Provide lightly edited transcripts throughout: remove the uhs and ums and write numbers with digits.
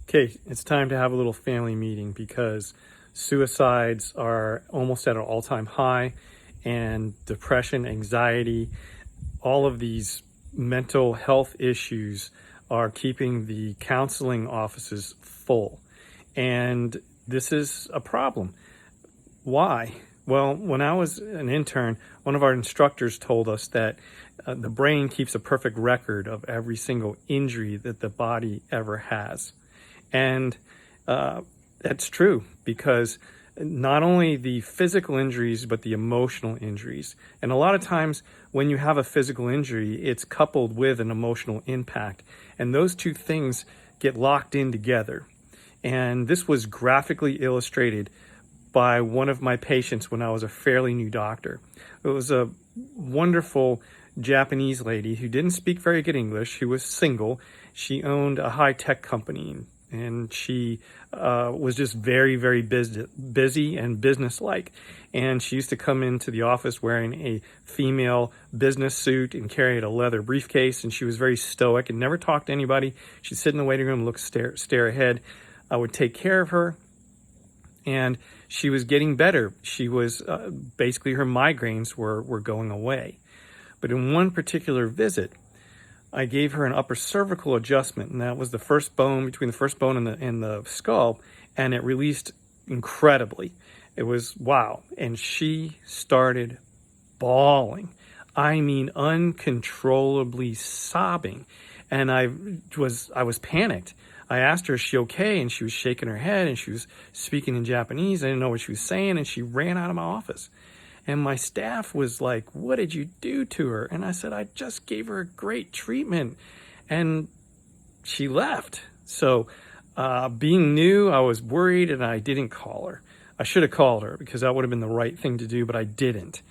Okay, it's time to have a little family meeting because suicides are almost at an all-time high, and depression, anxiety, all of these mental health issues are keeping the counseling offices full. And this is a problem. Why? Well, when I was an intern, one of our instructors told us that the brain keeps a perfect record of every single injury that the body ever has. And that's true, because not only the physical injuries, but the emotional injuries. And a lot of times when you have a physical injury, it's coupled with an emotional impact. And those two things get locked in together. And this was graphically illustrated by one of my patients when I was a fairly new doctor. It was a wonderful Japanese lady who didn't speak very good English, who was single. She owned a high-tech company, and she was just very, very busy and businesslike. And she used to come into the office wearing a female business suit and carried a leather briefcase, and she was very stoic and never talked to anybody. She'd sit in the waiting room, stare ahead. I would take care of her, and she was getting better. She was basically, her migraines were going away. But in one particular visit, I gave her an upper cervical adjustment, and that was the first bone, between the first bone and the skull, and it released incredibly. It was wow. And she started bawling. I mean, uncontrollably sobbing. And I was panicked. I asked her, is she okay? And she was shaking her head, and she was speaking in Japanese. I didn't know what she was saying, and she ran out of my office. And my staff was like, what did you do to her? And I said, I just gave her a great treatment. And she left. So being new, I was worried, and I didn't call her. I should have called her, because that would have been the right thing to do, but I didn't.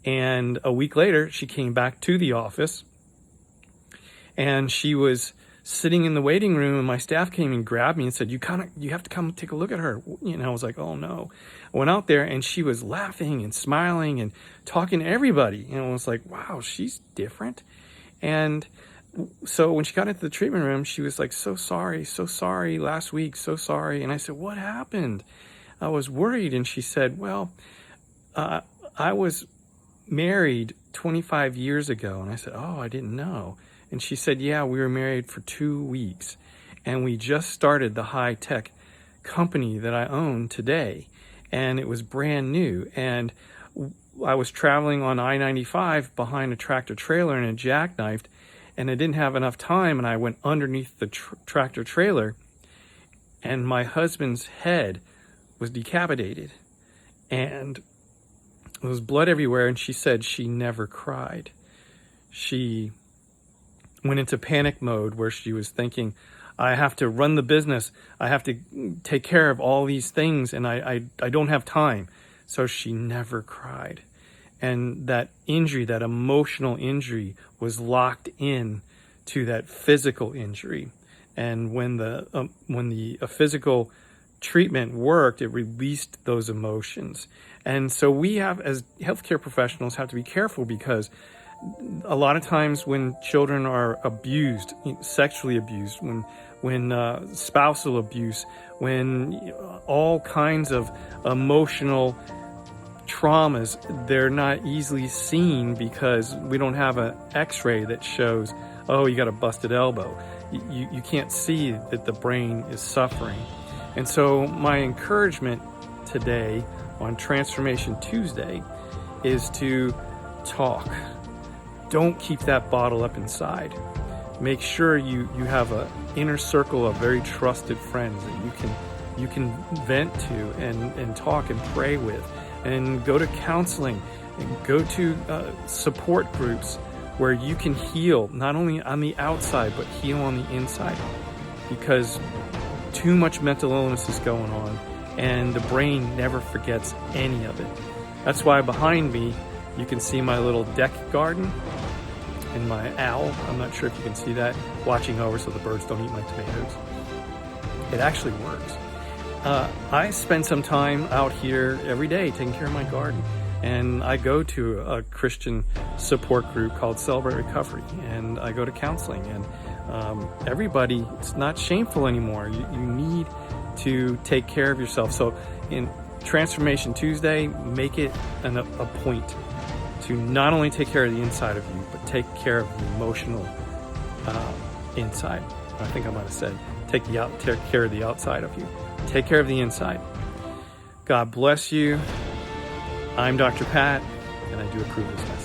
And a week later, she came back to the office, and she was sitting in the waiting room, and my staff came and grabbed me and said, you have to come take a look at her. You know, I was like, oh no. I went out there, and she was laughing and smiling and talking to everybody. And I was like, wow, she's different. And so when she got into the treatment room, she was like, so sorry last week, so sorry. And I said, what happened? I was worried. And she said, well, I was married 25 years ago. And I said, oh, I didn't know. And she said, yeah, we were married for 2 weeks, and we just started the high-tech company that I own today, and it was brand new. And I was traveling on I-95 behind a tractor trailer, and it jackknifed, and I didn't have enough time, and I went underneath the tractor trailer, and my husband's head was decapitated, and there was blood everywhere. And she said she never cried. She went into panic mode, where she was thinking, I have to run the business, I have to take care of all these things, and I don't have time. So she never cried. And that injury, that emotional injury, was locked in to that physical injury. And when the physical treatment worked, it released those emotions. And so we have, as healthcare professionals, have to be careful, because a lot of times when children are abused, sexually abused, when spousal abuse, when all kinds of emotional traumas, they're not easily seen because we don't have an x-ray that shows, oh, you got a busted elbow. You can't see that the brain is suffering. And so my encouragement today on Transformation Tuesday is to talk. Don't keep that bottle up inside. Make sure you have an inner circle of very trusted friends that you can vent to and talk and pray with, and go to counseling and go to support groups where you can heal, not only on the outside, but heal on the inside, because too much mental illness is going on, and the brain never forgets any of it. That's why behind me, you can see my little deck garden and my owl. I'm not sure if you can see that, watching over so the birds don't eat my tomatoes. It actually works. I spend some time out here every day taking care of my garden. And I go to a Christian support group called Celebrate Recovery, and I go to counseling, and everybody, it's not shameful anymore. You need to take care of yourself. So in Transformation Tuesday, make it a point to not only take care of the inside of you, but take care of the emotional inside. I think I might have said, take care of the outside of you. Take care of the inside. God bless you. I'm Dr. Pat, and I do approve this.